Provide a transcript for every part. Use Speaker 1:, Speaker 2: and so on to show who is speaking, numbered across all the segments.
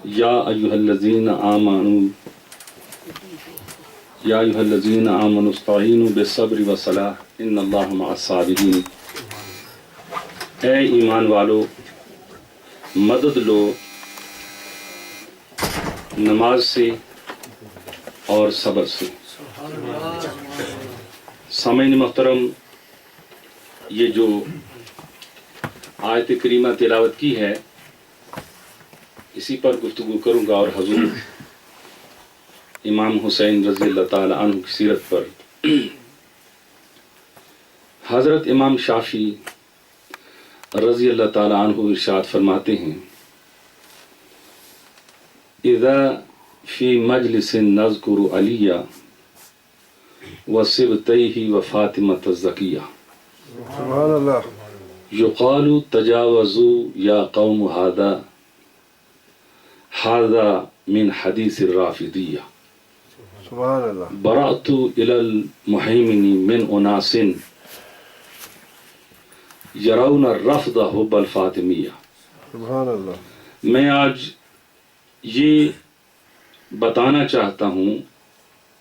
Speaker 1: یا ایھا الذین آمنوا استعینوا بالصبر والصلاۃ ان اللہ مع الصابرین۔ اے ایمان والو مدد لو نماز سے اور صبر سے۔ سامعین محترم، یہ جو آیت کریمہ تلاوت کی ہے اسی پر گفتگو کروں گا، اور حضور امام حسین رضی اللہ تعالی عنہ کی سیرت پر۔ حضرت امام شافعی رضی اللہ تعالی عنہ ارشاد فرماتے ہیں، اذا فی مجلس نذکر علی وصبتیہ وفاطمۃ الزکیہ
Speaker 2: سبحان اللہ۔
Speaker 1: یقال تجاوزوا یا قوم هذا من حدیث الرافضیہ
Speaker 2: سبحان اللہ۔
Speaker 1: برأت الی المہیمن من اناس یرون الرفض حب الفاطمیہ۔
Speaker 2: سبحان اللہ۔
Speaker 1: میں آج یہ بتانا چاہتا ہوں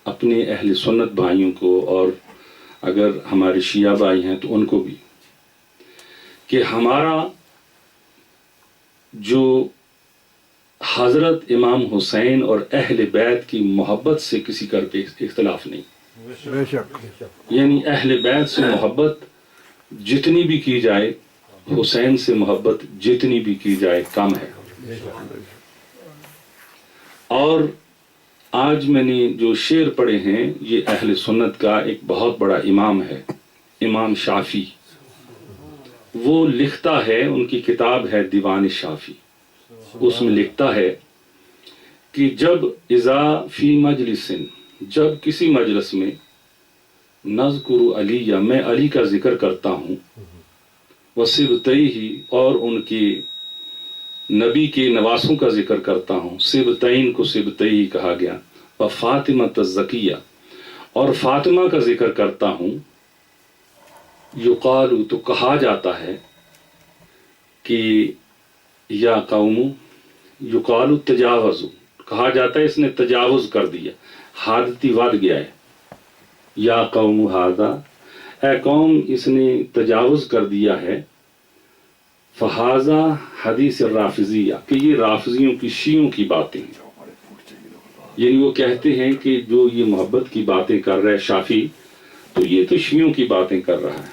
Speaker 1: اپنے اہل سنت بھائیوں کو، اور اگر ہمارے شیعہ بھائی ہیں تو ان کو بھی، کہ ہمارا جو حضرت امام حسین اور اہل بیت کی محبت سے کسی کا اختلاف نہیں،
Speaker 2: بے شک۔
Speaker 1: یعنی اہل بیت سے محبت جتنی بھی کی جائے، حسین سے محبت جتنی بھی کی جائے کم ہے۔ اور آج میں نے جو شعر پڑھے ہیں یہ اہل سنت کا ایک بہت بڑا امام ہے، امام شافعی۔ وہ لکھتا ہے، ان کی کتاب ہے دیوان شافعی، اس میں لکھتا ہے کہ جب اذا فی مجلس، جب کسی مجلس میں نذکر علی، میں علی کا ذکر کرتا ہوں، وصبتیہ، اور ان کی نبی کے نواسوں کا ذکر کرتا ہوں، صبتین کو صبتیہ کہا گیا، اور فاطمۃ الزکیہ، اور فاطمہ کا ذکر کرتا ہوں، یقال، تو کہا جاتا ہے کہ یا قوم، یقال تجاوز، کہا جاتا ہے اس نے تجاوز کر دیا، حادثی ود گیا ہے، یا قوم ھذا، اے قوم اس نے تجاوز کر دیا ہے، فہذا حدیث الرافضیہ، کہ یہ رافضیوں کی، شیعوں کی باتیں ہیں۔ یعنی وہ کہتے ہیں کہ جو یہ محبت کی باتیں کر رہا ہے شافعی، تو یہ تو شیعوں کی باتیں کر رہا ہے۔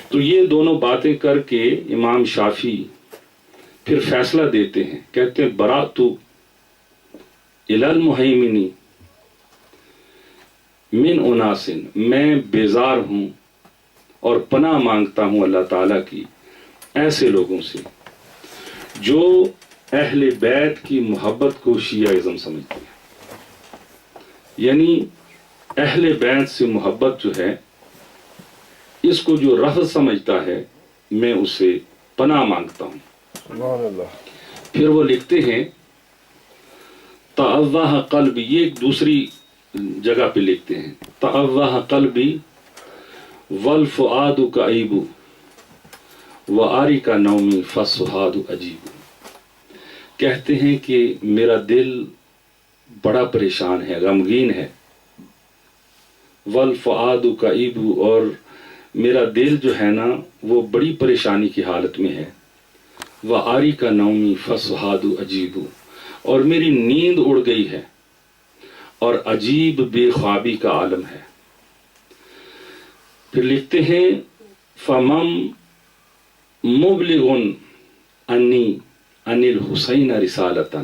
Speaker 1: تو یہ دونوں باتیں کر کے امام شافعی پھر فیصلہ دیتے ہیں، کہتے ہیں برأت الی المہیمن من اناس، میں بیزار ہوں اور پناہ مانگتا ہوں اللہ تعالیٰ کی ایسے لوگوں سے جو اہل بیت کی محبت کو شیعہ ازم سمجھتے ہیں۔ یعنی اہل بیت سے محبت جو ہے، اس کو جو رفض سمجھتا ہے، میں اسے پناہ مانگتا ہوں۔
Speaker 2: سبحان اللہ۔
Speaker 1: پھر وہ لکھتے ہیں تأوہ قلبی، یہ ایک دوسری جگہ پہ لکھتے ہیں، تأوہ قلبی والفؤاد کئیب وآری کا نومی فالسہاد عجیب۔ کہتے ہیں کہ میرا دل بڑا پریشان ہے، غمگین ہے، والفؤاد کئیب، اور میرا دل جو ہے نا وہ بڑی پریشانی کی حالت میں ہے، وآری کا نومی فالسہاد عجیب، اور میری نیند اڑ گئی ہے اور عجیب بے خوابی کا عالم ہے۔ پھر لکھتے ہیں فمم مبلغ انی عن الحسین رسالۃ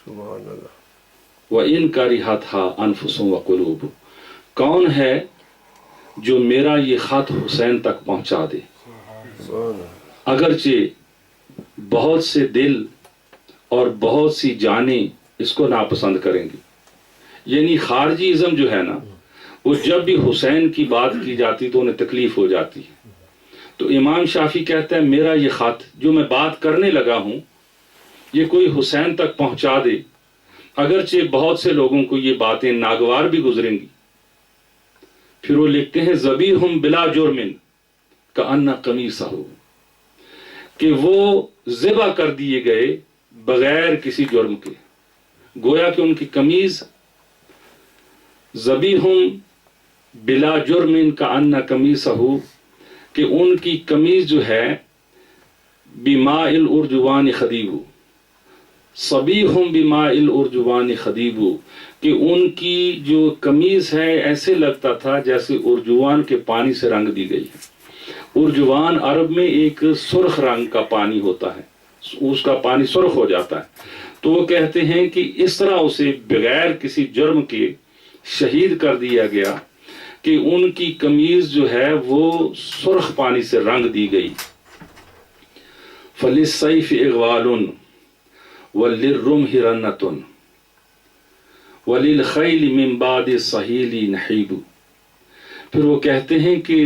Speaker 2: سبحان اللہ۔
Speaker 1: وان کرہتھا انفس وقلوب، کون ہے جو میرا یہ خط حسین تک پہنچا دے،
Speaker 2: سبحان اللہ۔
Speaker 1: اگرچہ بہت سے دل اور بہت سی جانیں اس کو ناپسند کریں گی۔ یعنی خارجی ازم جو ہے نا، وہ جب بھی حسین کی بات کی جاتی تو انہیں تکلیف ہو جاتی ہے۔ تو امام شافعی کہتا ہے میرا یہ خط جو میں بات کرنے لگا ہوں، یہ کوئی حسین تک پہنچا دے، اگرچہ بہت سے لوگوں کو یہ باتیں ناگوار بھی گزریں گی۔ پھر وہ لکھتے ہیں ذبیحٌ بلا جرم کأن قمیصہ، کہ وہ ذبح کر دیے گئے بغیر کسی جرم کے، گویا کہ ان کی قمیض ذبیحم بلا جرم کا ان قمیصہ، کہ ان کی قمیض جو ہے بماء الارجوان خدیب، صبیحم بماء الارجوان خدیب، کہ ان کی جو قمیض ہے ایسے لگتا تھا جیسے ارجوان کے پانی سے رنگ دی گئی ہے۔ ارجوان عرب میں ایک سرخ رنگ کا پانی ہوتا ہے، اس کا پانی سرخ ہو جاتا ہے، تو وہ کہتے ہیں کہ اس طرح اسے بغیر کسی جرم کے شہید کر دیا گیا کہ ان کی قمیض جو ہے وہ سرخ پانی سے رنگ دی گئی۔ فَلِلسَّيْفِ اغوال وَلِلرُّمْحِ رَنَّةٌ وَلِلْخَيْلِ مِنْ بَعْدِ السَّهِيلِ نَحِيبُ۔ پھر وہ کہتے ہیں کہ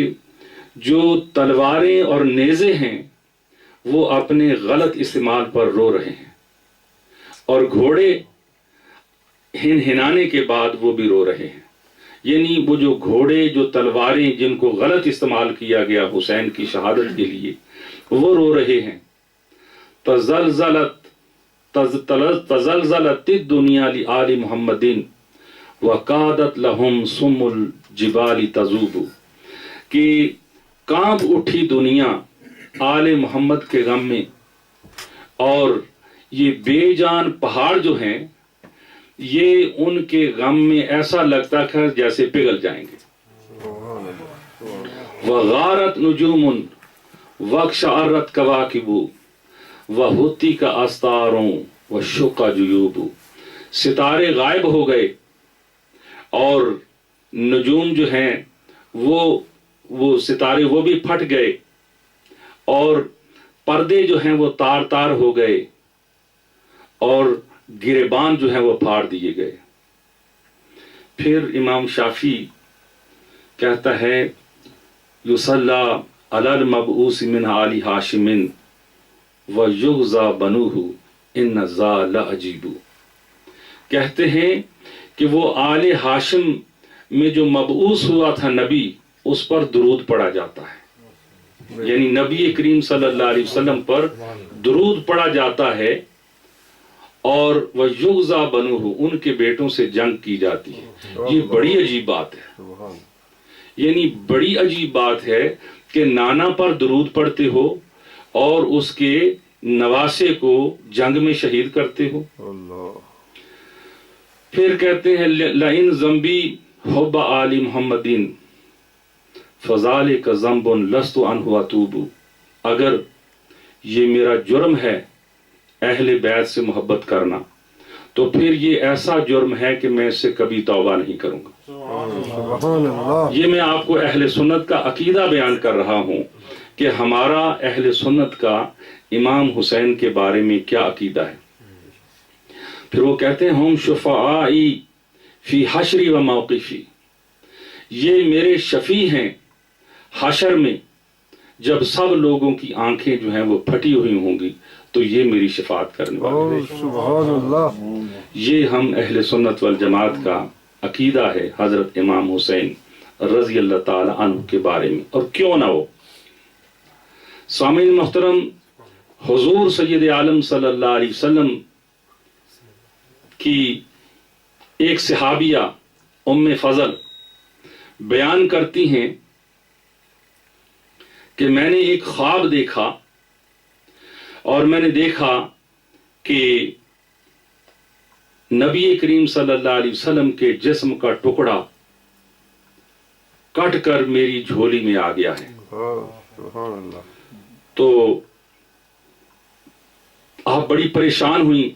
Speaker 1: جو تلواریں اور نیزے ہیں وہ اپنے غلط استعمال پر رو رہے ہیں، اور گھوڑے ہنانے کے بعد وہ بھی رو رہے ہیں، یعنی وہ جو گھوڑے، جو تلواریں جن کو غلط استعمال کیا گیا حسین کی شہادت کے لیے، وہ رو رہے ہیں۔ تزلزلت الدنیا لآل محمد وقادت لہم سم الجبال تذوب، کہ کانپ اٹھی دنیا آل محمد کے غم میں، اور یہ بے جان پہاڑ جو ہیں یہ ان کے غم میں ایسا لگتا تھا جیسے پگھل جائیں گے۔ وغارت نجوم واقشعرت کواکب وحطک استاروں وشق جیوب، ستارے غائب ہو گئے اور نجوم جو ہیں وہ ستارے وہ بھی پھٹ گئے، اور پردے جو ہیں وہ تار تار ہو گئے، اور گریبان جو ہیں وہ پھاڑ دیے گئے۔ پھر امام شافعی کہتا ہے یصلی علی المبعوث من آل ہاشم ویغزا بنوہ ان ذا لعجیب، کہتے ہیں کہ وہ آل ہاشم میں جو مبعوث ہوا تھا نبی، اس پر درود پڑھا جاتا ہے، یعنی نبی کریم صلی اللہ علیہ وسلم پر درود پڑھا جاتا ہے، اور وَيُغْزَى بَنُوهُ، ان کے بیٹوں سے جنگ کی جاتی ہے۔ یہ بڑی عجیب بات ہے، یعنی بڑی عجیب بات ہے کہ نانا پر درود پڑھتے ہو اور اس کے نواسے کو جنگ میں شہید کرتے ہو۔ پھر کہتے ہیں لَإِن ذَنْبِي حُبَّ آلِ مُحَمَّدٍ فَذَلِكَ ذَنْبٌ لَسْتُ عَنْهُ أَتُوبُ، اگر یہ میرا جرم ہے اہل بیت سے محبت کرنا، تو پھر یہ ایسا جرم ہے کہ میں اس سے کبھی توبہ نہیں کروں گا۔ یہ میں آپ کو اہل سنت کا عقیدہ بیان کر رہا ہوں کہ ہمارا اہل سنت کا امام حسین کے بارے میں کیا عقیدہ ہے۔ پھر وہ کہتے ہیں ہم شفعائی فی حشری و موقفی، یہ میرے شفیع ہیں حشر میں، جب سب لوگوں کی آنکھیں جو ہیں وہ پھٹی ہوئی ہوں گی تو یہ میری شفاعت کرنے والے ہیں۔
Speaker 2: سبحان اللہ۔
Speaker 1: یہ ہم اہل سنت والجماعت کا عقیدہ ہے حضرت امام حسین رضی اللہ تعالی عنہ کے بارے میں، اور کیوں نہ ہو۔ سامعین محترم، حضور سید عالم صلی اللہ علیہ وسلم کی ایک صحابیہ ام فضل بیان کرتی ہیں کہ میں نے ایک خواب دیکھا، اور میں نے دیکھا کہ نبی کریم صلی اللہ علیہ وسلم کے جسم کا ٹکڑا کٹ کر میری جھولی میں آ گیا ہے۔
Speaker 2: سبحان اللہ۔
Speaker 1: تو آپ بڑی پریشان ہوئی،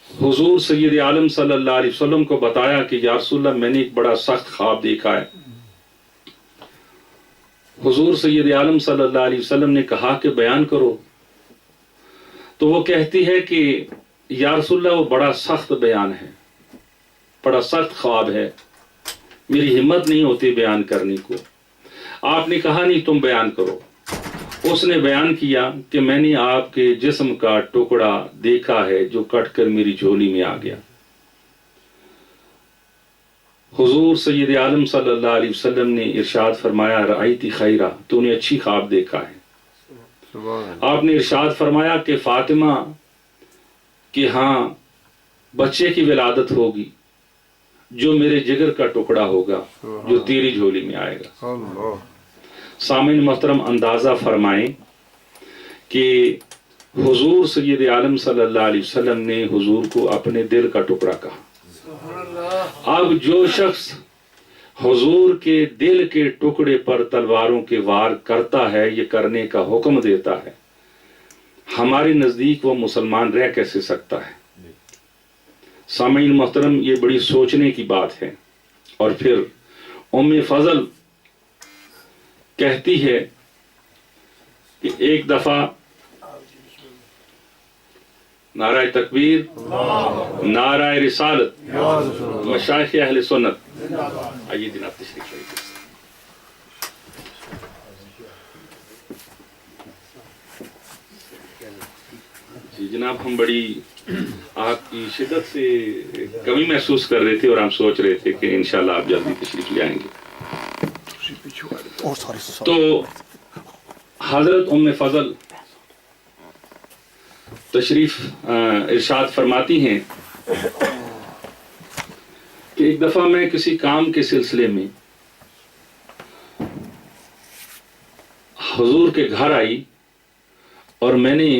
Speaker 1: حضور سید عالم صلی اللہ علیہ وسلم کو بتایا کہ یا رسول اللہ میں نے ایک بڑا سخت خواب دیکھا ہے۔ حضور سید عالم صلی اللہ علیہ وسلم نے کہا کہ بیان کرو، تو وہ کہتی ہے کہ یا رسول اللہ وہ بڑا سخت بیان ہے، بڑا سخت خواب ہے، میری ہمت نہیں ہوتی بیان کرنے کو۔ آپ نے کہا نہیں تم بیان کرو۔ اس نے بیان کیا کہ میں نے آپ کے جسم کا ٹکڑا دیکھا ہے جو کٹ کر میری جھولی میں آ گیا۔ حضور سید عالم صلی اللہ علیہ وسلم نے ارشاد فرمایا رأیتی خیرہ، تو نے اچھی خواب دیکھا ہے۔ آپ نے ارشاد فرمایا کہ فاطمہ کہ ہاں بچے کی ولادت ہوگی جو میرے جگر کا ٹکڑا ہوگا جو تیری جھولی میں آئے گا۔
Speaker 2: اللہ
Speaker 1: سامعین محترم اندازہ فرمائیں کہ حضور سید عالم صلی اللہ علیہ وسلم نے حضور کو اپنے دل کا ٹکڑا کہا۔ اب جو شخص حضور کے دل کے ٹکڑے پر تلواروں کے وار کرتا ہے، یہ کرنے کا حکم دیتا ہے، ہمارے نزدیک وہ مسلمان رہ کیسے سکتا ہے؟ سامعین محترم، یہ بڑی سوچنے کی بات ہے۔ اور پھر ام فضل کہتی ہے کہ ایک دفعہ نعرہ تکبیر، نعرہ رسالت، مشائخ اہل سنت، آئیے جناب تشریف لائیے۔ جی جناب، ہم بڑی آپ کی شدت سے کمی محسوس کر رہے تھے اور ہم سوچ رہے تھے کہ انشاءاللہ آپ جلدی تشریف لے آئیں گے۔ تو حضرت ام فضل تشریف ارشاد فرماتی ہیں کہ ایک دفعہ میں کسی کام کے سلسلے میں حضور کے گھر آئی اور میں نے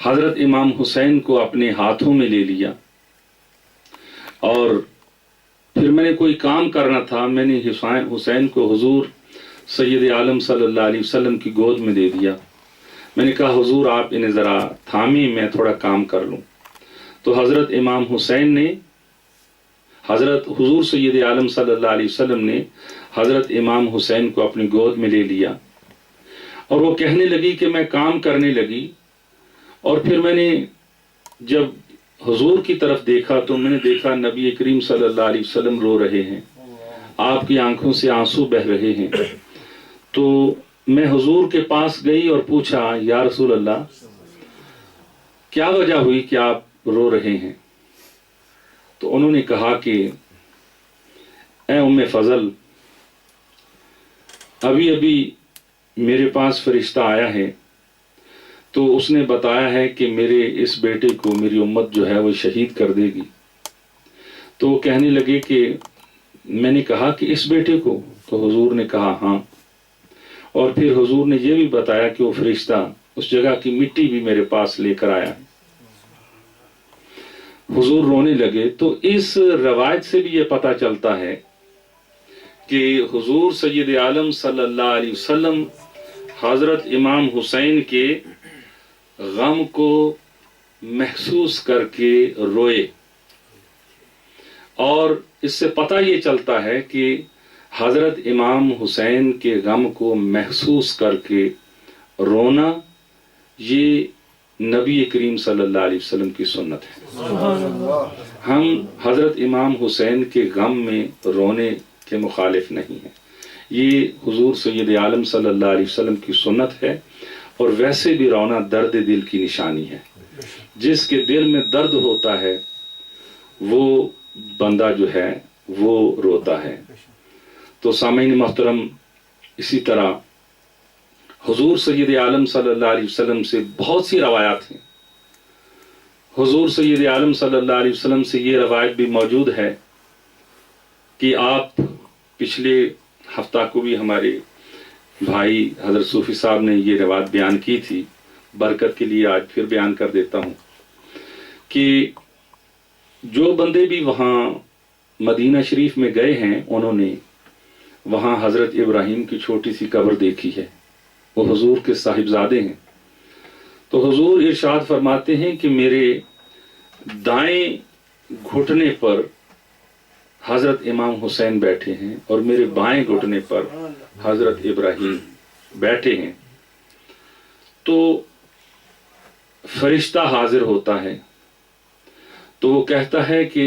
Speaker 1: حضرت امام حسین کو اپنے ہاتھوں میں لے لیا، اور پھر میں نے کوئی کام کرنا تھا، میں نے حسین کو حضور سید عالم صلی اللہ علیہ وسلم کی گود میں دے دیا۔ میں نے کہا حضور آپ انہیں ذرا تھامی، میں تھوڑا کام کر لوں۔ تو حضرت امام حسین نے، حضرت حضور سید عالم صلی اللہ علیہ وسلم نے حضرت امام حسین کو اپنی گود میں لے لیا، اور وہ کہنے لگی کہ میں کام کرنے لگی، اور پھر میں نے جب حضور کی طرف دیکھا تو میں نے دیکھا نبی کریم صلی اللہ علیہ وسلم رو رہے ہیں، آپ کی آنکھوں سے آنسو بہ رہے ہیں۔ تو میں حضور کے پاس گئی اور پوچھا یا رسول اللہ کیا وجہ ہوئی کہ آپ رو رہے ہیں؟ تو انہوں نے کہا کہ اے ام فضل، ابھی ابھی میرے پاس فرشتہ آیا ہے، تو اس نے بتایا ہے کہ میرے اس بیٹے کو میری امت جو ہے وہ شہید کر دے گی۔ تو وہ کہنے لگے کہ میں نے کہا کہ اس بیٹے کو؟ تو حضور نے کہا ہاں، اور پھر حضور نے یہ بھی بتایا کہ وہ فرشتہ اس جگہ کی مٹی بھی میرے پاس لے کر آیا ہے۔ حضور رونے لگے۔ تو اس روایت سے بھی یہ پتہ چلتا ہے کہ حضور سید عالم صلی اللہ علیہ وسلم حضرت امام حسین کے غم کو محسوس کر کے روئے، اور اس سے پتہ یہ چلتا ہے کہ حضرت امام حسین کے غم کو محسوس کر کے رونا یہ نبی کریم صلی اللہ علیہ وسلم کی سنت ہے۔ ہم حضرت امام حسین کے غم میں رونے کے مخالف نہیں ہیں، یہ حضور سید عالم صلی اللہ علیہ وسلم کی سنت ہے، اور ویسے بھی رونا درد دل کی نشانی ہے۔ جس کے دل میں درد ہوتا ہے وہ بندہ جو ہے وہ روتا ہے۔ تو سامعین محترم، اسی طرح حضور سید عالم صلی اللہ علیہ وسلم سے بہت سی روایات ہیں۔ حضور سید عالم صلی اللہ علیہ وسلم سے یہ روایت بھی موجود ہے کہ آپ پچھلے ہفتہ کو بھی ہمارے بھائی حضرت صوفی صاحب نے یہ روایت بیان کی تھی، برکت کے لیے آج پھر بیان کر دیتا ہوں کہ جو بندے بھی وہاں مدینہ شریف میں گئے ہیں انہوں نے وہاں حضرت ابراہیم کی چھوٹی سی قبر دیکھی ہے، وہ حضور کے صاحبزادے ہیں۔ تو حضور ارشاد فرماتے ہیں کہ میرے دائیں گھٹنے پر حضرت امام حسین بیٹھے ہیں اور میرے بائیں گھٹنے پر حضرت ابراہیم بیٹھے ہیں۔ تو فرشتہ حاضر ہوتا ہے تو وہ کہتا ہے کہ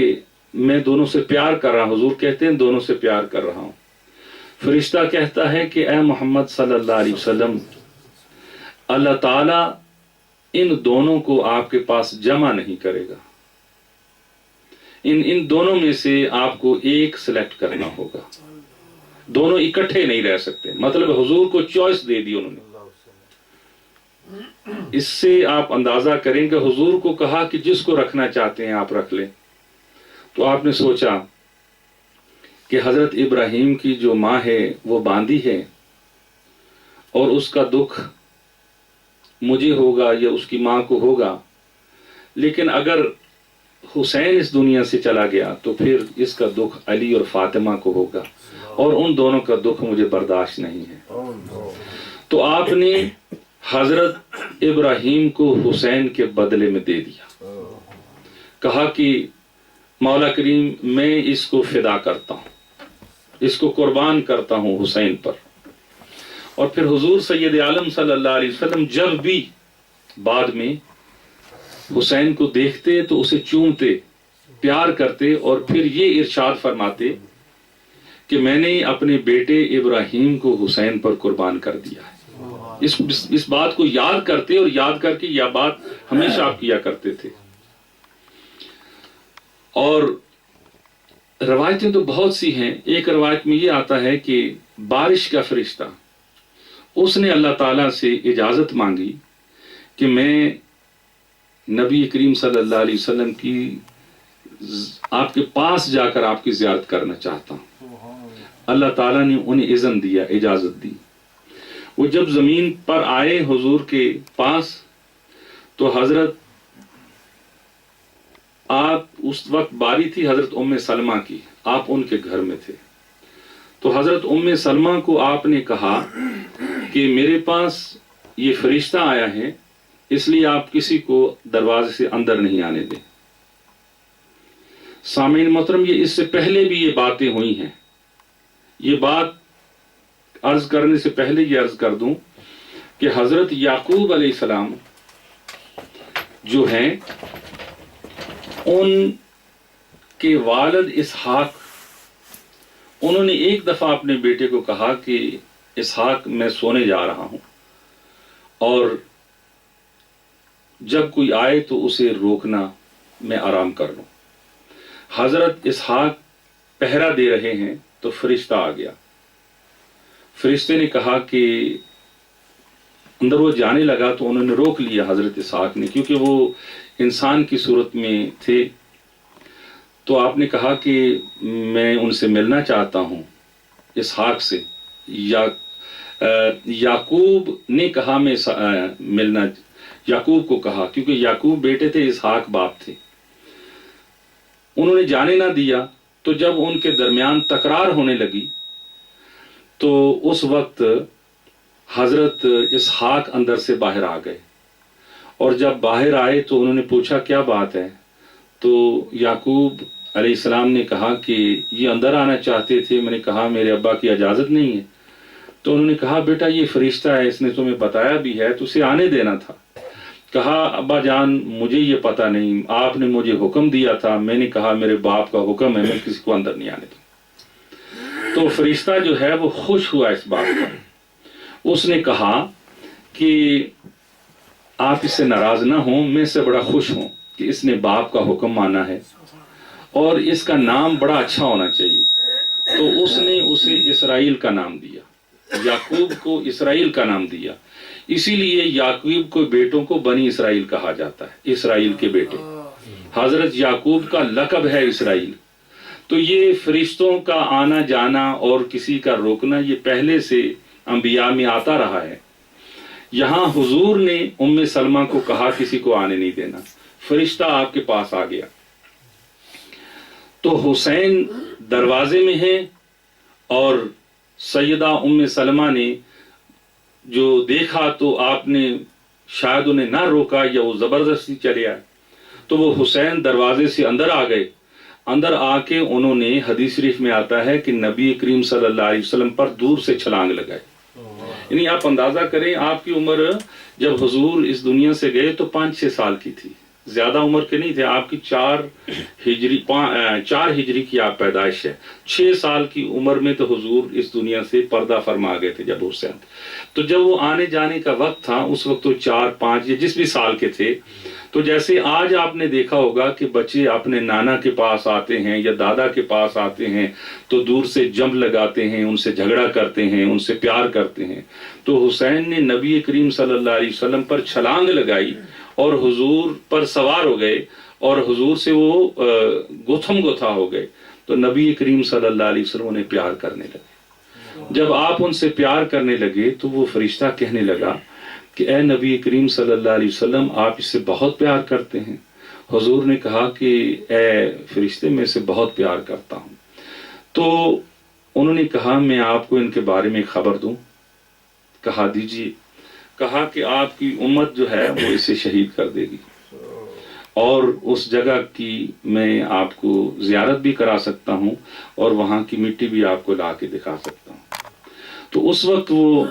Speaker 1: میں دونوں سے پیار کر رہا ہوں، حضور کہتے ہیں دونوں سے پیار کر رہا ہوں۔ فرشتہ کہتا ہے کہ اے محمد صلی اللہ علیہ وسلم، اللہ تعالیٰ ان دونوں کو آپ کے پاس جمع نہیں کرے گا، ان دونوں میں سے آپ کو ایک سلیکٹ کرنا ہوگا، دونوں اکٹھے نہیں رہ سکتے۔ مطلب حضور کو چوائس دے دی انہوں نے۔ اس سے آپ اندازہ کریں کہ حضور کو کہا کہ جس کو رکھنا چاہتے ہیں آپ رکھ لیں. تو آپ نے سوچا کہ حضرت ابراہیم کی جو ماں ہے وہ باندھی ہے اور اس کا دکھ مجھے ہوگا یا اس کی ماں کو ہوگا، لیکن اگر حسین اس دنیا سے چلا گیا تو پھر اس کا دکھ علی اور فاطمہ کو ہوگا، اور ان دونوں کا دکھ مجھے برداشت نہیں ہے. تو آپ نے حضرت ابراہیم کو حسین کے بدلے میں دے دیا. کہا کہ مولا کریم میں اس کو فدا کرتا ہوں، اس کو قربان کرتا ہوں حسین پر. اور پھر حضور سید عالم صلی اللہ علیہ وسلم جب بھی بعد میں حسین کو دیکھتے تو اسے چومتے، پیار کرتے، اور پھر یہ ارشاد فرماتے کہ میں نے اپنے بیٹے ابراہیم کو حسین پر قربان کر دیا ہے. اس بات کو یاد کرتے اور یاد کر کے یہ بات ہمیشہ آپ کیا کرتے تھے. اور روایتیں تو بہت سی ہیں. ایک روایت میں یہ آتا ہے کہ بارش کا فرشتہ اس نے اللہ تعالیٰ سے اجازت مانگی کہ میں نبی کریم صلی اللہ علیہ وسلم کی آپ کے پاس جا کر آپ کی زیارت کرنا چاہتا ہوں. اللہ تعالیٰ نے انہیں اذن دیا، اجازت دی. وہ جب زمین پر آئے حضور کے پاس تو حضرت آپ اس وقت باری تھی حضرت ام سلمہ کی، آپ ان کے گھر میں تھے. تو حضرت ام سلمہ کو آپ نے کہا کہ میرے پاس یہ فرشتہ آیا ہے، اس لیے آپ کسی کو دروازے سے اندر نہیں آنے دیں. سامعین محترم، یہ اس سے پہلے بھی یہ باتیں ہوئی ہیں. یہ بات عرض کرنے سے پہلے یہ عرض کر دوں کہ حضرت یعقوب علیہ السلام جو ہیں ان کے والد اسحاق، انہوں نے ایک دفعہ اپنے بیٹے کو کہا کہ اسحاق میں سونے جا رہا ہوں اور جب کوئی آئے تو اسے روکنا، میں آرام کر لوں. حضرت اسحاق پہرا دے رہے ہیں تو فرشتہ آ گیا. فرشتے نے کہا کہ اندر وہ جانے لگا تو انہوں نے روک لیا حضرت اسحاق نے، کیونکہ وہ انسان کی صورت میں تھے. تو آپ نے کہا کہ میں ان سے ملنا چاہتا ہوں، اسحاق سے. یعقوب نے کہا میں ملنا، یعقوب کو کہا، کیونکہ یعقوب بیٹے تھے، اسحاق باپ تھے. انہوں نے جانے نہ دیا. تو جب ان کے درمیان تکرار ہونے لگی تو اس وقت حضرت اسحاق اندر سے باہر آ گئے، اور جب باہر آئے تو انہوں نے پوچھا کیا بات ہے. تو یعقوب علیہ السلام نے کہا کہ یہ اندر آنا چاہتے تھے. میں نے کہا میرے ابا کی اجازت نہیں ہے. تو انہوں نے کہا بیٹا یہ فرشتہ ہے، اس نے تمہیں بتایا بھی ہے تو اسے آنے دینا تھا. کہا ابا جان مجھے یہ پتہ نہیں، آپ نے مجھے حکم دیا تھا، میں نے کہا میرے باپ کا حکم ہے، میں کسی کو اندر نہیں آنے دوں. تو فرشتہ جو ہے وہ خوش ہوا اس بات پر. اس نے کہا کہ آپ اس سے ناراض نہ ہوں، میں اس سے بڑا خوش ہوں کہ اس نے باپ کا حکم مانا ہے اور اس کا نام بڑا اچھا ہونا چاہیے. تو اس نے اسے اسرائیل کا نام دیا، یعقوب کو اسرائیل کا نام دیا. اسی لیے یعقوب کو بیٹوں کو بنی اسرائیل کہا جاتا ہے، اسرائیل کے بیٹے. حضرت یعقوب کا لقب ہے اسرائیل. تو یہ فرشتوں کا آنا جانا اور کسی کا روکنا یہ پہلے سے انبیاء میں آتا رہا ہے. یہاں حضور نے ام سلمہ کو کہا کسی کو آنے نہیں دینا، فرشتہ آپ کے پاس آ گیا. تو حسین دروازے میں ہیں اور سیدہ ام سلمہ نے جو دیکھا تو آپ نے شاید انہیں نہ روکا یا وہ زبردستی چلے آئے. تو وہ حسین دروازے سے اندر آ گئے. اندر آ کے انہوں نے، حدیث شریف میں آتا ہے کہ نبی کریم صلی اللہ علیہ وسلم پر دور سے چھلانگ لگائے. یعنی آپ اندازہ کریں آپ کی عمر جب حضور اس دنیا سے گئے تو 5-6 سال کی تھی، زیادہ عمر کے نہیں تھے. آپ کی 4 ہجری کی آپ پیدائش ہے. 6 سال کی عمر میں تو حضور اس دنیا سے پردہ فرما گئے تھے جب حسین. تو جب وہ آنے جانے کا وقت تھا اس وقت تو 4-5 یا جس بھی سال کے تھے تو جیسے آج آپ نے دیکھا ہوگا کہ بچے اپنے نانا کے پاس آتے ہیں یا دادا کے پاس آتے ہیں تو دور سے جمپ لگاتے ہیں، ان سے جھگڑا کرتے ہیں، ان سے پیار کرتے ہیں، تو حسین نے نبی کریم صلی اللہ علیہ وسلم پر چھلانگ لگائی اور حضور پر سوار ہو گئے اور حضور سے وہ گتھم گتھا ہو گئے، تو نبی کریم صلی اللہ علیہ وسلم انہیں پیار کرنے لگے۔ جب آپ ان سے پیار کرنے لگے تو وہ فرشتہ کہنے لگا کہ اے نبی کریم صلی اللہ علیہ وسلم، آپ اس سے بہت پیار کرتے ہیں؟ حضور نے کہا کہ اے فرشتے، میں اسے بہت پیار کرتا ہوں۔ تو انہوں نے کہا میں آپ کو ان کے بارے میں خبر دوں؟ کہا دیجیے۔ کہا کہ آپ کی امت جو ہے وہ اسے شہید کر دے گی، اور اس جگہ کی میں آپ کو زیارت بھی کرا سکتا ہوں اور وہاں کی مٹی بھی آپ کو لا کے دکھا سکتا ہوں۔ تو اس وقت وہ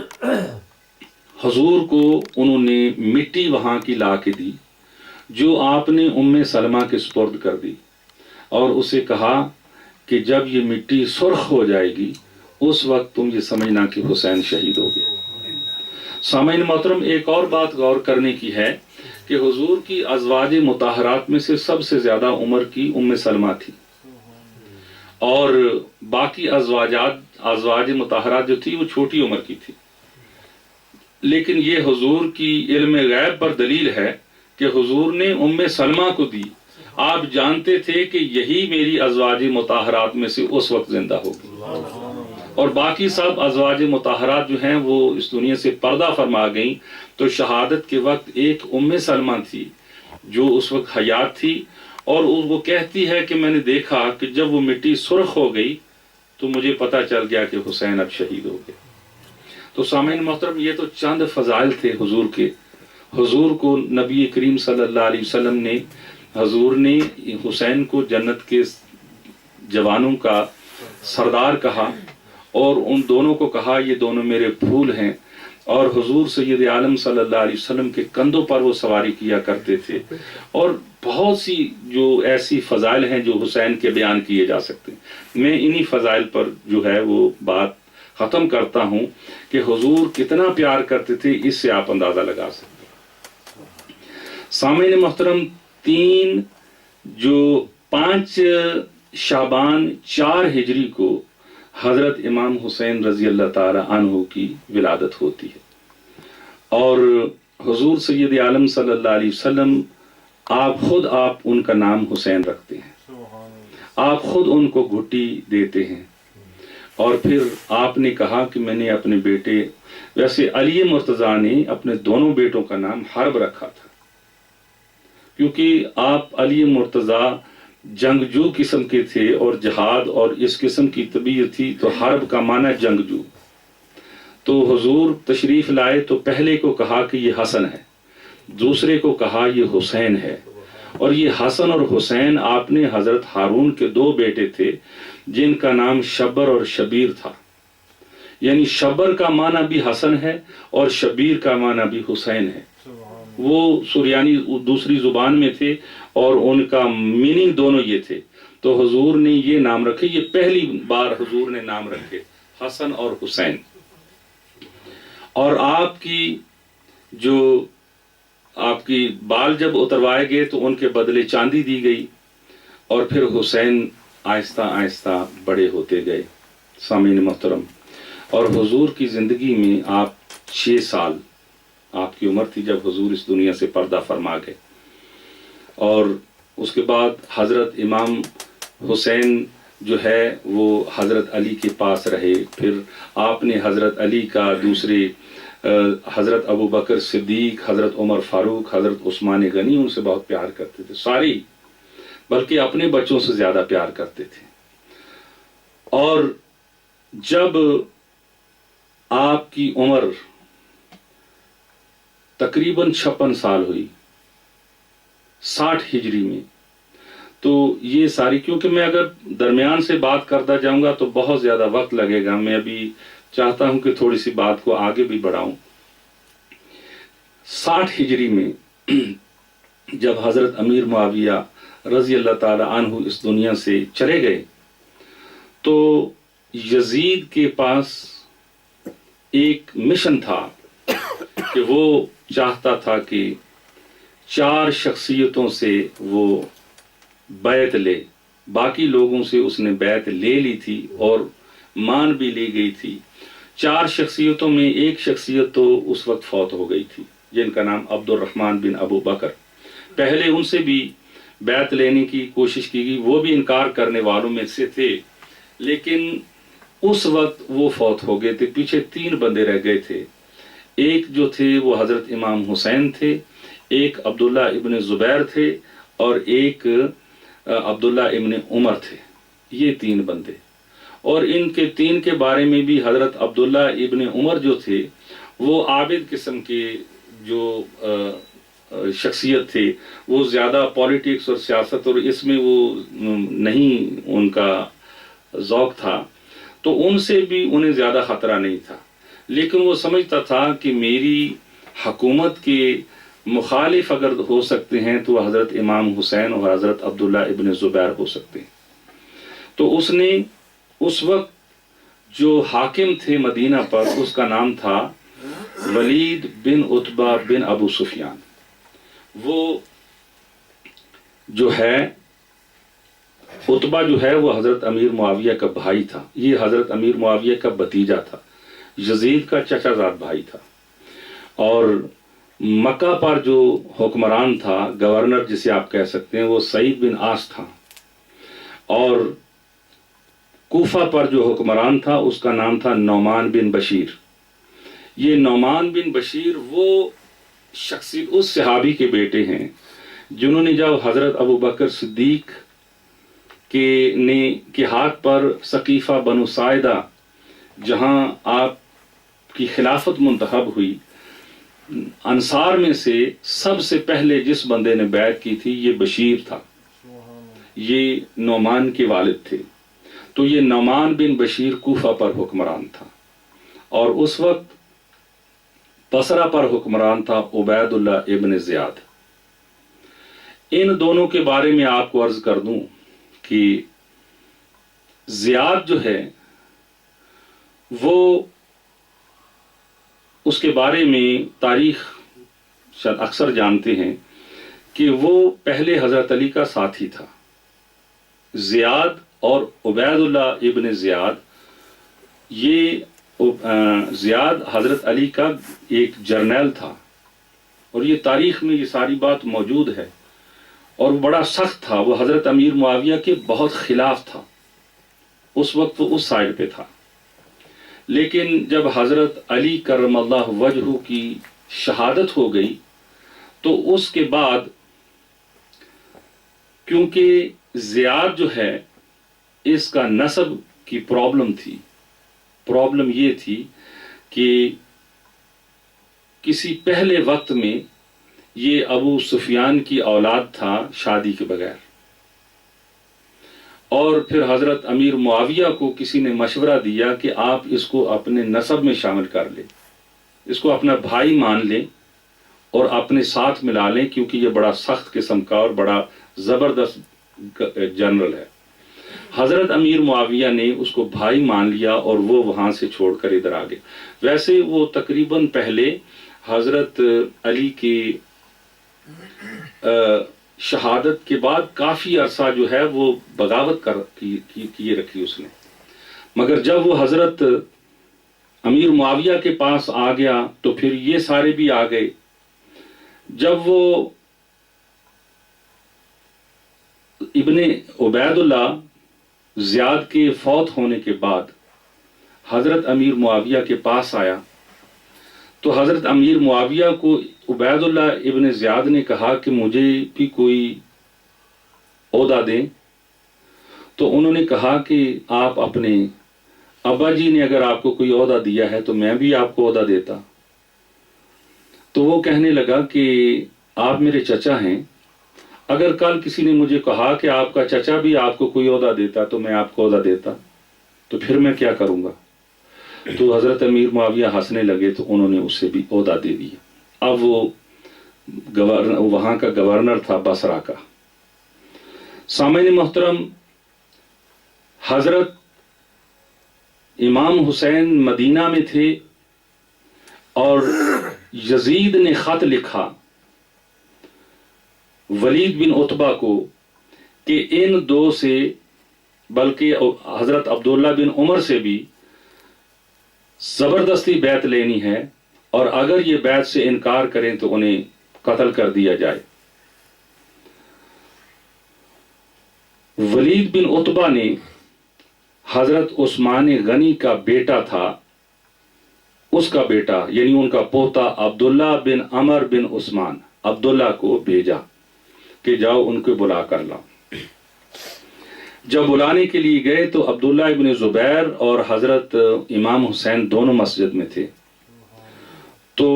Speaker 1: حضور کو انہوں نے مٹی وہاں کی لا کے دی جو آپ نے ام سلمہ کے سپرد کر دی، اور اسے کہا کہ جب یہ مٹی سرخ ہو جائے گی اس وقت تم یہ سمجھنا کہ حسین شہید ہو گیا۔ سامعین محترم، ایک اور بات غور کرنے کی ہے کہ حضور کی ازواج مطہرات میں سے سب سے زیادہ عمر کی ام سلمہ تھی، اور باقی ازواج مطہرات جو تھی وہ چھوٹی عمر کی تھی، لیکن یہ حضور کی علم غیب پر دلیل ہے کہ حضور نے ام سلمہ کو دی۔ آپ جانتے تھے کہ یہی میری ازواج مطہرات میں سے اس وقت زندہ ہوگی، اور باقی سب ازواج مطہرات جو ہیں وہ اس دنیا سے پردہ فرما گئیں، تو شہادت کے وقت ایک ام سلمہ تھی جو اس وقت حیات تھی، اور وہ کہتی ہے کہ میں نے دیکھا کہ جب وہ مٹی سرخ ہو گئی تو مجھے پتہ چل گیا کہ حسین اب شہید ہو گئے۔ تو سامعین محترم، یہ تو چند فضائل تھے حضور کے۔ حضور کو نبی کریم صلی اللہ علیہ وسلم نے، حضور نے حسین کو جنت کے جوانوں کا سردار کہا، اور ان دونوں کو کہا یہ دونوں میرے پھول ہیں، اور حضور سید عالم صلی اللہ علیہ وسلم کے کندھوں پر وہ سواری کیا کرتے تھے، اور بہت سی جو ایسی فضائل ہیں جو حسین کے بیان کیے جا سکتے ہیں۔ میں انہی فضائل پر جو ہے وہ بات ختم کرتا ہوں کہ حضور کتنا پیار کرتے تھے، اس سے آپ اندازہ لگا سکتے ہیں۔ سامعین محترم، 5 شعبان 4 ہجری کو حضرت امام حسین رضی اللہ تعالی عنہ کی ولادت ہوتی ہے، اور حضور سید عالم صلی اللہ علیہ وسلم آپ ان کا نام حسین رکھتے ہیں، آپ خود ان کو گھٹی دیتے ہیں، اور پھر آپ نے کہا کہ میں نے اپنے بیٹے، ویسے علی مرتضیٰ نے اپنے دونوں بیٹوں کا نام حرب رکھا تھا، کیونکہ آپ علی مرتضیٰ جنگجو قسم کے تھے اور جہاد اور اس قسم کی طبیعت تھی، تو حرب کا معنی جنگجو۔ تو حضور تشریف لائے تو پہلے کو کہا کہ یہ حسن ہے، دوسرے کو کہا یہ حسین ہے، اور یہ حسن اور حسین آپ نے حضرت ہارون کے 2 بیٹے تھے جن کا نام شبر اور شبیر تھا، یعنی شبر کا معنی بھی حسن ہے اور شبیر کا معنی بھی حسین ہے۔ وہ سریانی دوسری زبان میں تھے اور ان کا میننگ دونوں یہ تھے، تو حضور نے یہ نام رکھے، یہ پہلی بار حضور نے نام رکھے حسن اور حسین۔ اور آپ کی بال جب اتروائے گئے تو ان کے بدلے چاندی دی گئی، اور پھر حسین آہستہ آہستہ بڑے ہوتے گئے۔ سامعین محترم، اور حضور کی زندگی میں آپ 6 سال آپ کی عمر تھی جب حضور اس دنیا سے پردہ فرما گئے، اور اس کے بعد حضرت امام حسین جو ہے وہ حضرت علی کے پاس رہے، پھر آپ نے حضرت علی کا دوسرے حضرت ابو بکر صدیق، حضرت عمر فاروق، حضرت عثمان غنی، ان سے بہت پیار کرتے تھے، سارے، بلکہ اپنے بچوں سے زیادہ پیار کرتے تھے۔ اور جب آپ کی عمر تقریباً 56 سال ہوئی 60 ہجری میں، تو یہ ساری، کیونکہ میں اگر درمیان سے بات کرتا جاؤں گا تو بہت زیادہ وقت لگے گا، میں ابھی چاہتا ہوں کہ تھوڑی سی بات کو آگے بھی بڑھاؤں۔ 60 ہجری میں جب حضرت امیر معاویہ رضی اللہ تعالی عنہ اس دنیا سے چلے گئے، تو یزید کے پاس ایک مشن تھا کہ وہ چاہتا تھا کہ 4 شخصیتوں سے وہ بیعت لے، باقی لوگوں سے اس نے بیعت لے لی تھی اور مان بھی لی گئی تھی۔ 4 شخصیتوں میں ایک شخصیت تو اس وقت فوت ہو گئی تھی، جن کا نام عبد الرحمن بن ابو بکر۔ پہلے ان سے بھی بیعت لینے کی کوشش کی گئی، وہ بھی انکار کرنے والوں میں سے تھے، لیکن اس وقت وہ فوت ہو گئے تھے۔ پیچھے 3 بندے رہ گئے تھے، ایک جو تھے وہ حضرت امام حسین تھے، ایک عبداللہ ابن زبیر تھے، اور ایک عبداللہ ابن عمر تھے۔ یہ 3 بندے، اور ان کے 3 کے بارے میں بھی حضرت عبداللہ ابن عمر جو تھے وہ عابد قسم کے جو شخصیت تھے، وہ زیادہ پالیٹکس اور سیاست اور اس میں وہ نہیں ان کا ذوق تھا، تو ان سے بھی انہیں زیادہ خطرہ نہیں تھا، لیکن وہ سمجھتا تھا کہ میری حکومت کے مخالف اگر ہو سکتے ہیں تو حضرت امام حسین اور حضرت عبداللہ ابن زبیر ہو سکتے ہیں۔ تو اس نے اس وقت جو حاکم تھے مدینہ پر، اس کا نام تھا ولید بن عتبہ بن ابو سفیان۔ وہ جو ہے عتبہ جو ہے وہ حضرت امیر معاویہ کا بھائی تھا، یہ حضرت امیر معاویہ کا بھتیجا تھا، یزید کا چچا زاد بھائی تھا۔ اور مکہ پر جو حکمران تھا، گورنر جسے آپ کہہ سکتے ہیں، وہ سعید بن عاص تھا، اور کوفہ پر جو حکمران تھا اس کا نام تھا نعمان بن بشیر۔ یہ نعمان بن بشیر وہ شخصی اس صحابی کے بیٹے ہیں جنہوں نے جب حضرت ابو بکر صدیق کے ہاتھ پر ثقیفہ بنو ساعدہ جہاں آپ کی خلافت منتخب ہوئی، انصار میں سے سب سے پہلے جس بندے نے بیعت کی تھی یہ بشیر تھا، یہ نعمان کے والد تھے۔ تو یہ نعمان بن بشیر کوفہ پر حکمران تھا، اور اس وقت بصرہ پر حکمران تھا عبید اللہ ابن زیاد۔ ان دونوں کے بارے میں آپ کو عرض کر دوں کہ زیاد جو ہے وہ اس کے بارے میں تاریخ شاید اکثر جانتے ہیں کہ وہ پہلے حضرت علی کا ساتھی تھا۔ زیاد اور عبید اللہ ابن زیاد، یہ زیاد حضرت علی کا ایک جرنیل تھا، اور یہ تاریخ میں یہ ساری بات موجود ہے، اور وہ بڑا سخت تھا، وہ حضرت امیر معاویہ کے بہت خلاف تھا، اس وقت وہ اس سائڈ پہ تھا۔ لیکن جب حضرت علی کرم اللہ وجہہ کی شہادت ہو گئی تو اس کے بعد، کیونکہ زیاد جو ہے اس کا نسب کی پرابلم تھی، پرابلم یہ تھی کہ کسی پہلے وقت میں یہ ابو سفیان کی اولاد تھا شادی کے بغیر، اور پھر حضرت امیر معاویہ کو کسی نے مشورہ دیا کہ آپ اس کو اپنے نسب میں شامل کر لیں، اس کو اپنا بھائی مان لیں اور اپنے ساتھ ملا لیں، کیونکہ یہ بڑا سخت قسم کا اور بڑا زبردست جنرل ہے۔ حضرت امیر معاویہ نے اس کو بھائی مان لیا اور وہ وہاں سے چھوڑ کر ادھر آ گئے۔ ویسے وہ تقریباً پہلے حضرت علی کی شہادت کے بعد کافی عرصہ جو ہے وہ بغاوت کیے رکھی اس نے، مگر جب وہ حضرت امیر معاویہ کے پاس آ گیا تو پھر یہ سارے بھی آ گئے۔ جب وہ ابن عبید اللہ زیاد کے فوت ہونے کے بعد حضرت امیر معاویہ کے پاس آیا تو حضرت امیر معاویہ کو عبید اللہ ابن زیاد نے کہا کہ مجھے بھی کوئی عہدہ دیں، تو انہوں نے کہا کہ آپ اپنے ابا جی نے اگر آپ کو کوئی عہدہ دیا ہے تو میں بھی آپ کو عہدہ دیتا۔ تو وہ کہنے لگا کہ آپ میرے چچا ہیں، اگر کل کسی نے مجھے کہا کہ آپ کا چچا بھی آپ کو کوئی عہدہ دیتا تو میں آپ کو عہدہ دیتا، تو پھر میں کیا کروں گا؟ تو حضرت امیر معاویہ ہنسنے لگے تو انہوں نے اسے بھی عہدہ دے دیا۔ اب وہ وہاں کا گورنر تھا بصرہ کا۔ سامعین محترم، حضرت امام حسین مدینہ میں تھے اور یزید نے خط لکھا ولید بن عتبہ کو کہ ان دو سے بلکہ حضرت عبداللہ بن عمر سے بھی زبردستی بیعت لینی ہے، اور اگر یہ بیعت سے انکار کریں تو انہیں قتل کر دیا جائے۔ ولید بن عتبہ نے حضرت عثمان غنی کا بیٹا تھا، اس کا بیٹا یعنی ان کا پوتا عبداللہ بن عمر بن عثمان، عبداللہ کو بھیجا کہ جاؤ ان کو بلا کر لاؤ۔ جب بلانے کے لیے گئے تو عبداللہ ابن زبیر اور حضرت امام حسین دونوں مسجد میں تھے۔ تو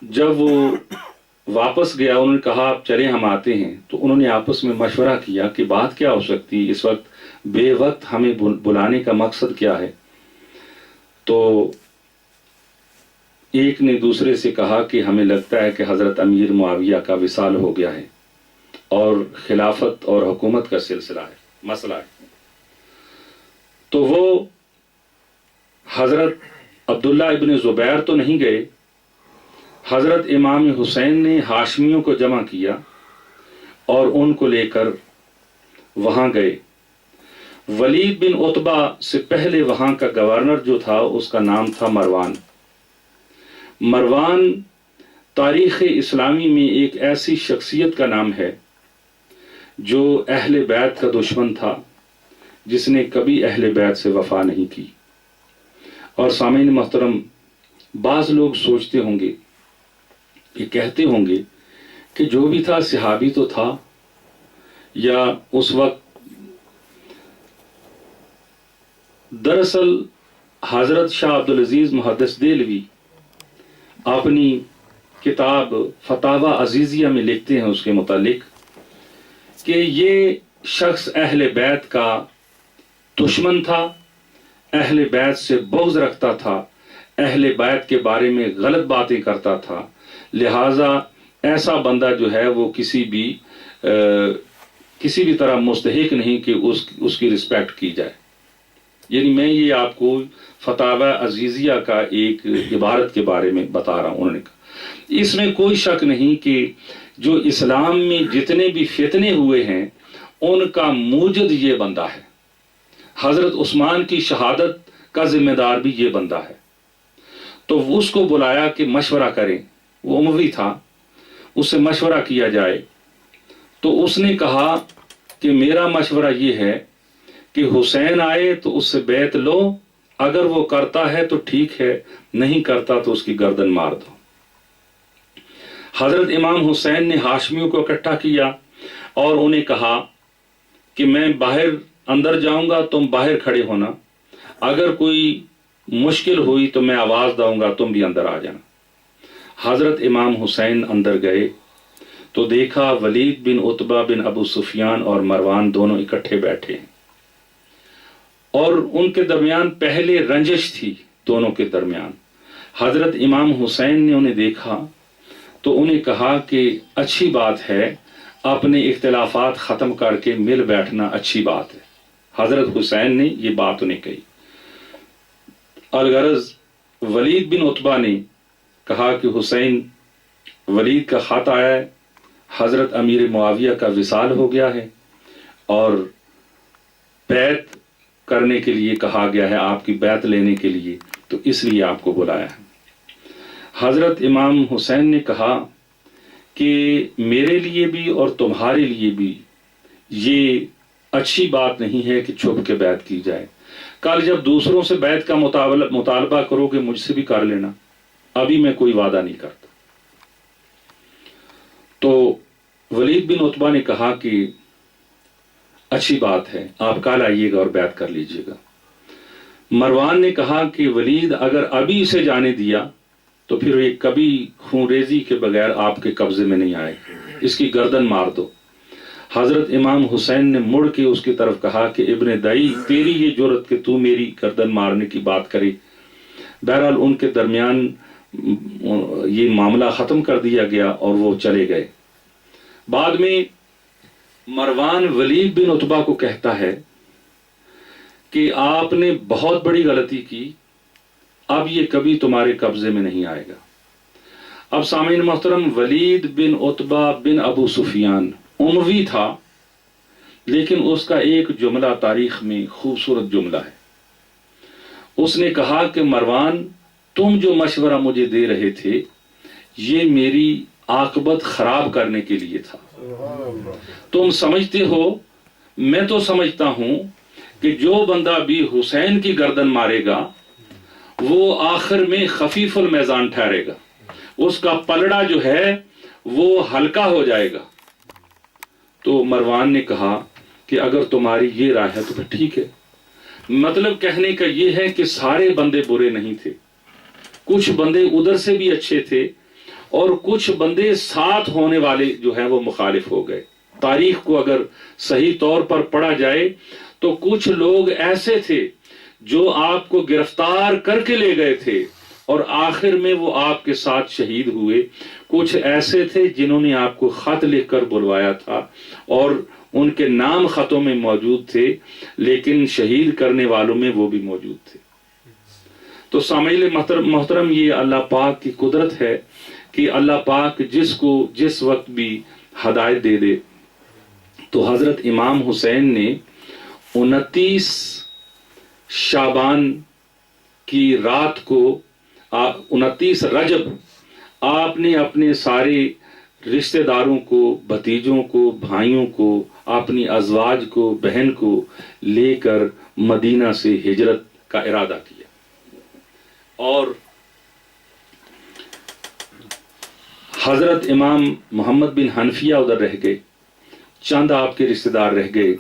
Speaker 1: جب وہ واپس گیا انہوں نے کہا آپ چلیں ہم آتے ہیں، تو انہوں نے آپس میں مشورہ کیا کہ بات کیا ہو سکتی، اس وقت بے وقت ہمیں بلانے کا مقصد کیا ہے۔ تو ایک نے دوسرے سے کہا کہ ہمیں لگتا ہے کہ حضرت امیر معاویہ کا وصال ہو گیا ہے اور خلافت اور حکومت کا مسئلہ ہے۔ تو وہ حضرت عبداللہ ابن زبیر تو نہیں گئے، حضرت امام حسین نے ہاشمیوں کو جمع کیا اور ان کو لے کر وہاں گئے۔ ولید بن عتبہ سے پہلے وہاں کا گورنر جو تھا اس کا نام تھا مروان۔ مروان تاریخ اسلامی میں ایک ایسی شخصیت کا نام ہے جو اہل بیت کا دشمن تھا، جس نے کبھی اہل بیت سے وفا نہیں کی۔ اور سامعین محترم، بعض لوگ سوچتے ہوں گے، یہ کہتے ہوں گے کہ جو بھی تھا صحابی تو تھا، یا اس وقت دراصل حضرت شاہ عبدالعزیز محدث دہلوی اپنی کتاب فتاوی عزیزیہ میں لکھتے ہیں اس کے متعلق کہ یہ شخص اہل بیت کا دشمن تھا، اہل بیت سے بغض رکھتا تھا، اہل بیت کے بارے میں غلط باتیں کرتا تھا، لہٰذا ایسا بندہ جو ہے وہ کسی بھی طرح مستحق نہیں کہ اس کی رسپیکٹ کی جائے۔ یعنی میں یہ آپ کو فتاوی عزیزیہ کا ایک عبارت کے بارے میں بتا رہا ہوں۔ انہوں نے کہا اس میں کوئی شک نہیں کہ جو اسلام میں جتنے بھی فتنے ہوئے ہیں ان کا موجد یہ بندہ ہے، حضرت عثمان کی شہادت کا ذمہ دار بھی یہ بندہ ہے۔ تو اس کو بلایا کہ مشورہ کریں، وہ اموی تھا، اس سے مشورہ کیا جائے۔ تو اس نے کہا کہ میرا مشورہ یہ ہے کہ حسین آئے تو اس سے بیعت لو، اگر وہ کرتا ہے تو ٹھیک ہے، نہیں کرتا تو اس کی گردن مار دو۔ حضرت امام حسین نے ہاشمیوں کو اکٹھا کیا اور انہیں کہا کہ میں باہر اندر جاؤں گا، تم باہر کھڑے ہونا، اگر کوئی مشکل ہوئی تو میں آواز داؤں گا، تم بھی اندر آ جانا۔ حضرت امام حسین اندر گئے تو دیکھا ولید بن عتبہ بن ابو سفیان اور مروان دونوں اکٹھے بیٹھے ہیں، اور ان کے درمیان پہلے رنجش تھی دونوں کے درمیان۔ حضرت امام حسین نے انہیں دیکھا تو انہیں کہا کہ اچھی بات ہے، اپنے اختلافات ختم کر کے مل بیٹھنا اچھی بات ہے۔ حضرت حسین نے یہ بات انہیں کہی۔ الغرض ولید بن عتبہ نے کہا کہ حسین، ولید کا خط آیا ہے، حضرت امیر معاویہ کا وصال ہو گیا ہے اور بیعت کرنے کے لیے کہا گیا ہے، آپ کی بیعت لینے کے لیے، تو اس لیے آپ کو بلایا ہے۔ حضرت امام حسین نے کہا کہ میرے لیے بھی اور تمہارے لیے بھی یہ اچھی بات نہیں ہے کہ چھپ کے بیعت کی جائے۔ کل جب دوسروں سے بیعت کا مطالبہ کرو گے مجھ سے بھی کر لینا، ابھی میں کوئی وعدہ نہیں کرتا۔ تو ولید بن عتبہ نے کہا کہ اچھی بات ہے، آپ کل آئیے گا اور بیعت کر لیجئے گا۔ مروان نے کہا کہ ولید اگر ابھی اسے جانے دیا تو پھر یہ کبھی خونریزی کے بغیر آپ کے قبضے میں نہیں آئے، اس کی گردن مار دو۔ حضرت امام حسین نے مڑ کے اس کی طرف کہا کہ ابن دائی، تیری یہ جرت کہ تو میری گردن مارنے کی بات کرے۔ بہرحال ان کے درمیان یہ معاملہ ختم کر دیا گیا اور وہ چلے گئے۔ بعد میں مروان ولید بن عتبہ کو کہتا ہے کہ آپ نے بہت بڑی غلطی کی، اب یہ کبھی تمہارے قبضے میں نہیں آئے گا۔ اب سامعین محترم، ولید بن عتبہ بن ابو سفیان اموی تھا، لیکن اس کا ایک جملہ تاریخ میں خوبصورت جملہ ہے۔ اس نے کہا کہ مروان، تم جو مشورہ مجھے دے رہے تھے یہ میری عاقبت خراب کرنے کے لیے تھا۔ تم سمجھتے ہو، میں تو سمجھتا ہوں کہ جو بندہ بھی حسین کی گردن مارے گا وہ آخر میں خفیف المیزان ٹھہرے گا، اس کا پلڑا جو ہے وہ ہلکا ہو جائے گا۔ تو مروان نے کہا کہ اگر تمہاری یہ رائے ہے تو پھر ٹھیک ہے۔ مطلب کہنے کا یہ ہے کہ سارے بندے برے نہیں تھے، کچھ بندے ادھر سے بھی اچھے تھے اور کچھ بندے ساتھ ہونے والے جو ہیں وہ مخالف ہو گئے۔ تاریخ کو اگر صحیح طور پر پڑھا جائے تو کچھ لوگ ایسے تھے جو آپ کو گرفتار کر کے لے گئے تھے اور آخر میں وہ آپ کے ساتھ شہید ہوئے۔ کچھ ایسے تھے جنہوں نے آپ کو خط لکھ کر بلوایا تھا اور ان کے نام خطوں میں موجود تھے، لیکن شہید کرنے والوں میں وہ بھی موجود تھے۔ تو سامعین محترم، یہ اللہ پاک کی قدرت ہے کہ اللہ پاک جس کو جس وقت بھی ہدایت دے دے۔ تو حضرت امام حسین نے 29 شعبان کی رات کو 29 رجب آپ نے اپنے سارے رشتہ داروں کو، بھتیجوں کو، بھائیوں کو، اپنی ازواج کو، بہن کو لے کر مدینہ سے ہجرت کا ارادہ کیا، اور حضرت امام محمد بن حنفیہ ادھر رہ گئے، چند آپ کے رشتہ دار رہ گئے،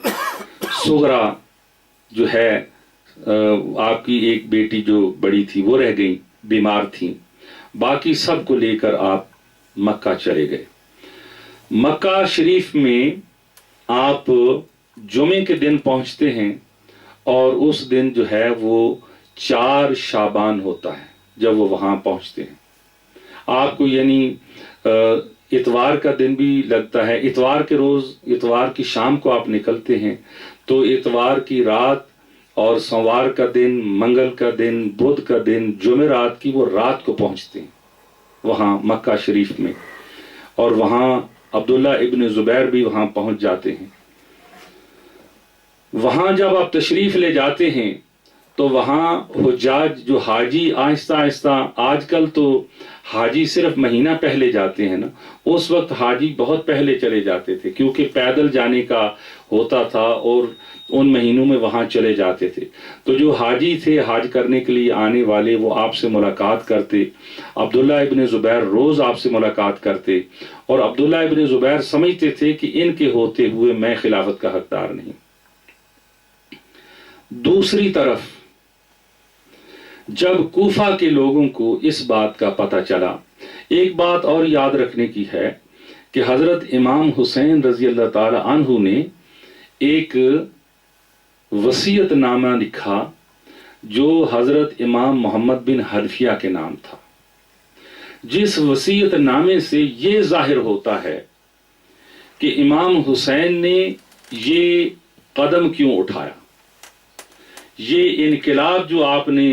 Speaker 1: سغرا جو ہے آپ کی ایک بیٹی جو بڑی تھی وہ رہ گئی، بیمار تھیں، باقی سب کو لے کر آپ مکہ چلے گئے۔ مکہ شریف میں آپ جمعے کے دن پہنچتے ہیں اور اس دن جو ہے وہ 4 شعبان ہوتا ہے جب وہ وہاں پہنچتے ہیں۔ آپ کو یعنی اتوار کا دن بھی لگتا ہے، اتوار کے روز، اتوار کی شام کو آپ نکلتے ہیں تو اتوار کی رات اور سوموار کا دن، منگل کا دن، بدھ کا دن، جمعرات کی وہ رات کو پہنچتے ہیں وہاں مکہ شریف میں، اور وہاں عبداللہ ابن زبیر بھی وہاں پہنچ جاتے ہیں۔ وہاں جب آپ تشریف لے جاتے ہیں تو وہاں حجاج جو حاجی آہستہ آہستہ، آج کل تو حاجی صرف مہینہ پہلے جاتے ہیں نا، اس وقت حاجی بہت پہلے چلے جاتے تھے کیونکہ پیدل جانے کا ہوتا تھا اور ان مہینوں میں وہاں چلے جاتے تھے۔ تو جو حاجی تھے، حاج کرنے کے لیے آنے والے، وہ آپ سے ملاقات کرتے۔ عبداللہ ابن زبیر روز آپ سے ملاقات کرتے اور عبداللہ ابن زبیر سمجھتے تھے کہ ان کے ہوتے ہوئے میں خلافت کا حقدار نہیں۔ دوسری طرف جب کوفہ کے لوگوں کو اس بات کا پتہ چلا، ایک بات اور یاد رکھنے کی ہے کہ حضرت امام حسین رضی اللہ تعالی عنہ نے ایک وصیت نامہ لکھا جو حضرت امام محمد بن حنفیہ کے نام تھا، جس وصیت نامے سے یہ ظاہر ہوتا ہے کہ امام حسین نے یہ قدم کیوں اٹھایا، یہ انقلاب جو آپ نے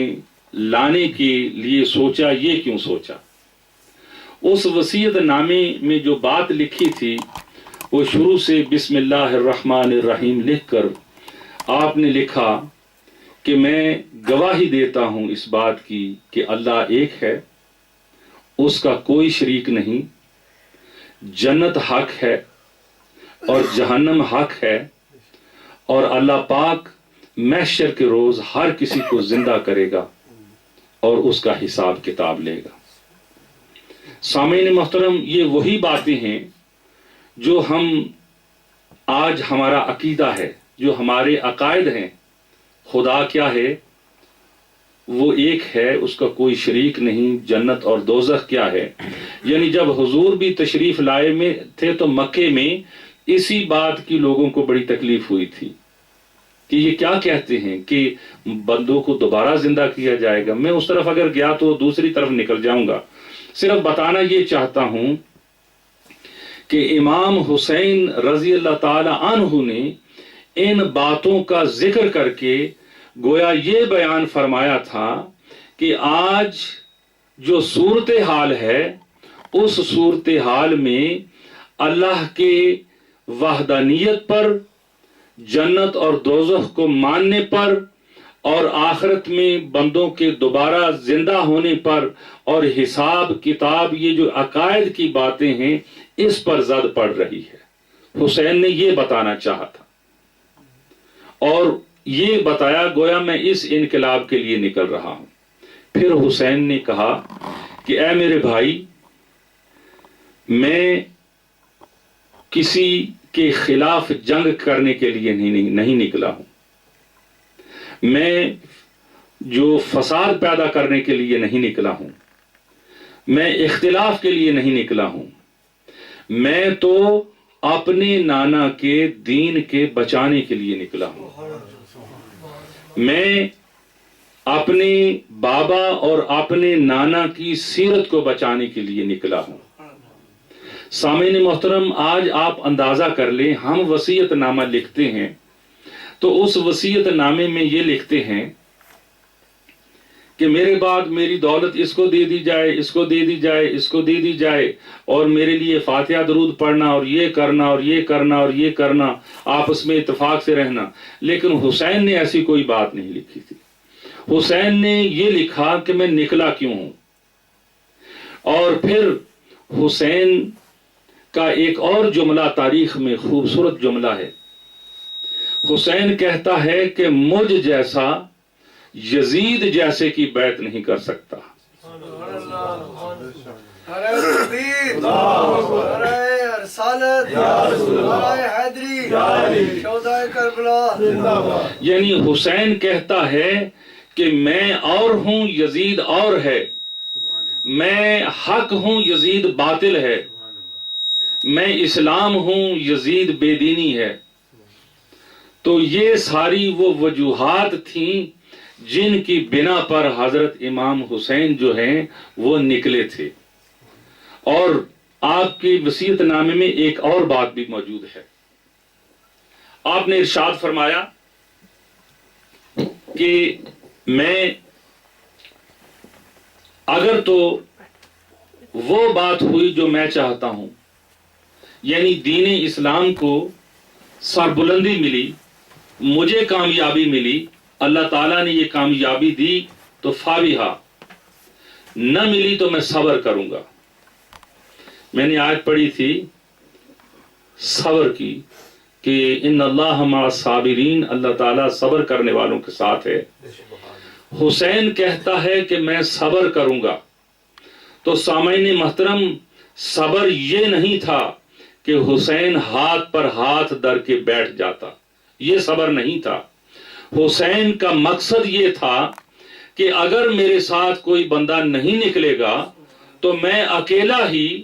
Speaker 1: لانے کے لیے سوچا، یہ کیوں سوچا۔ اس وصیت نامے میں جو بات لکھی تھی وہ شروع سے بسم اللہ الرحمن الرحیم لکھ کر آپ نے لکھا کہ میں گواہی دیتا ہوں اس بات کی کہ اللہ ایک ہے، اس کا کوئی شریک نہیں، جنت حق ہے اور جہنم حق ہے، اور اللہ پاک محشر کے روز ہر کسی کو زندہ کرے گا اور اس کا حساب کتاب لے گا۔ سامعین محترم، یہ وہی باتیں ہیں جو ہم آج ہمارا عقیدہ ہے، جو ہمارے عقائد ہیں۔ خدا کیا ہے؟ وہ ایک ہے، اس کا کوئی شریک نہیں۔ جنت اور دوزخ کیا ہے؟ یعنی جب حضور بھی تشریف لائے میں تھے تو مکے میں اسی بات کی لوگوں کو بڑی تکلیف ہوئی تھی کہ یہ کیا کہتے ہیں کہ بندوں کو دوبارہ زندہ کیا جائے گا۔ میں اس طرف اگر گیا تو دوسری طرف نکل جاؤں گا۔ صرف بتانا یہ چاہتا ہوں کہ امام حسین رضی اللہ تعالی عنہ نے ان باتوں کا ذکر کر کے گویا یہ بیان فرمایا تھا کہ آج جو صورتحال ہے اس صورتحال میں اللہ کے وحدانیت پر، جنت اور دوزخ کو ماننے پر، اور آخرت میں بندوں کے دوبارہ زندہ ہونے پر، اور حساب کتاب، یہ جو عقائد کی باتیں ہیں اس پر زد پڑ رہی ہے۔ حسین نے یہ بتانا چاہا تھا اور یہ بتایا، گویا میں اس انقلاب کے لیے نکل رہا ہوں۔ پھر حسین نے کہا کہ اے میرے بھائی، میں کسی کے خلاف جنگ کرنے کے لیے نہیں نکلا ہوں، میں جو فساد پیدا کرنے کے لیے نہیں نکلا ہوں، میں اختلاف کے لیے نہیں نکلا ہوں، میں تو اپنے نانا کے دین کے بچانے کے لیے نکلا ہوں، میں اپنے بابا اور اپنے نانا کی سیرت کو بچانے کے لیے نکلا ہوں۔ سامعین محترم، آج آپ اندازہ کر لیں، ہم وصیت نامہ لکھتے ہیں تو اس وصیت نامے میں یہ لکھتے ہیں کہ میرے بعد میری دولت اس کو دے دی جائے، اس کو دے دی جائے، اس کو دے دی جائے، اور میرے لیے فاتحہ درود پڑھنا، اور یہ کرنا اور یہ کرنا اور یہ کرنا، آپس میں اتفاق سے رہنا۔ لیکن حسین نے ایسی کوئی بات نہیں لکھی تھی۔ حسین نے یہ لکھا کہ میں نکلا کیوں ہوں۔ اور پھر حسین کا ایک اور جملہ تاریخ میں خوبصورت جملہ ہے۔ حسین کہتا ہے کہ مجھ جیسا یزید جیسے کی بیعت نہیں کر سکتا۔ یعنی حسین کہتا ہے کہ میں اور ہوں، یزید اور ہے، میں حق ہوں، یزید باطل ہے، میں اسلام ہوں، یزید بے دینی ہے۔ تو یہ ساری وہ وجوہات تھیں جن کی بنا پر حضرت امام حسین جو ہیں وہ نکلے تھے۔ اور آپ کے وصیت نامے میں ایک اور بات بھی موجود ہے۔ آپ نے ارشاد فرمایا کہ میں اگر تو وہ بات ہوئی جو میں چاہتا ہوں، یعنی دین اسلام کو سربلندی ملی، مجھے کامیابی ملی، اللہ تعالیٰ نے یہ کامیابی دی تو فابیہا، نہ ملی تو میں صبر کروں گا۔ میں نے آیت پڑھی تھی صبر کی کہ ان اللہ مع الصابرین، اللہ تعالیٰ صبر کرنے والوں کے ساتھ ہے۔ حسین کہتا ہے کہ میں صبر کروں گا۔ تو سامعین محترم، صبر یہ نہیں تھا کہ حسین ہاتھ پر ہاتھ در کے بیٹھ جاتا، یہ صبر نہیں تھا۔ حسین کا مقصد یہ تھا کہ اگر میرے ساتھ کوئی بندہ نہیں نکلے گا تو میں اکیلا ہی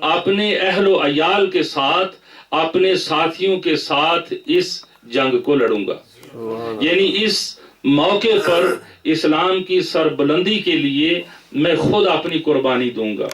Speaker 1: اپنے اہل و عیال کے ساتھ، اپنے ساتھیوں کے ساتھ اس جنگ کو لڑوں گا۔ یعنی اس موقع پر اسلام کی سربلندی کے لیے میں خود اپنی قربانی دوں گا۔